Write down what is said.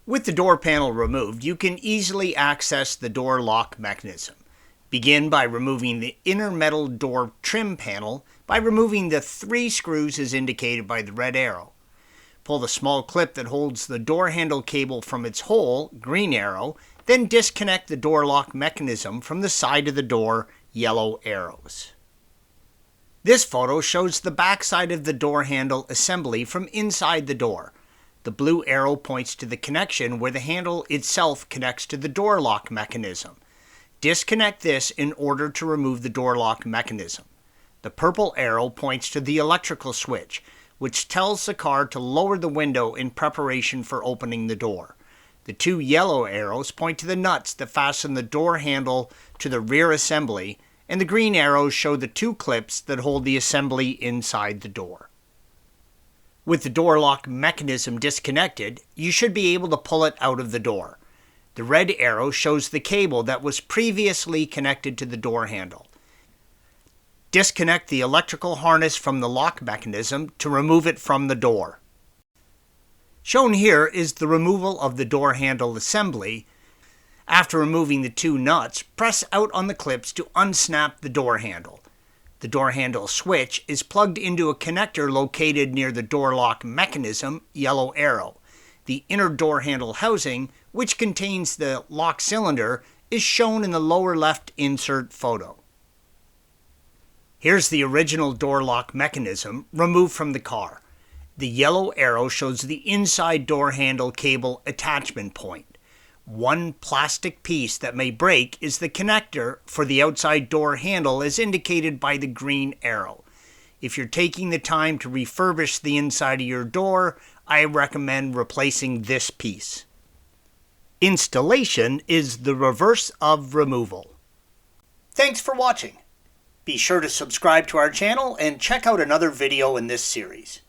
With the door panel removed, you can easily access the door lock mechanism. Begin by removing the inner metal door trim panel by removing the 3 screws as indicated by the red arrow. Pull the small clip that holds the door handle cable from its hole, green arrow, then disconnect the door lock mechanism from the side of the door, yellow arrows. This photo shows the back side of the door handle assembly from inside the door. The blue arrow points to the connection where the handle itself connects to the door lock mechanism. Disconnect this in order to remove the door lock mechanism. The purple arrow points to the electrical switch, which tells the car to lower the window in preparation for opening the door. The 2 yellow arrows point to the nuts that fasten the door handle to the rear assembly, and the green arrows show the 2 clips that hold the assembly inside the door. With the door lock mechanism disconnected, you should be able to pull it out of the door. The red arrow shows the cable that was previously connected to the door handle. Disconnect the electrical harness from the lock mechanism to remove it from the door. Shown here is the removal of the door handle assembly. After removing the 2 nuts, press out on the clips to unsnap the door handle. The door handle switch is plugged into a connector located near the door lock mechanism, yellow arrow. The inner door handle housing, which contains the lock cylinder, is shown in the lower left insert photo. Here's the original door lock mechanism removed from the car. The yellow arrow shows the inside door handle cable attachment point. One plastic piece that may break is the connector for the outside door handle as indicated by the green arrow. If you're taking the time to refurbish the inside of your door, I recommend replacing this piece. Installation is the reverse of removal. Thanks for watching. Be sure to subscribe to our channel and check out another video in this series.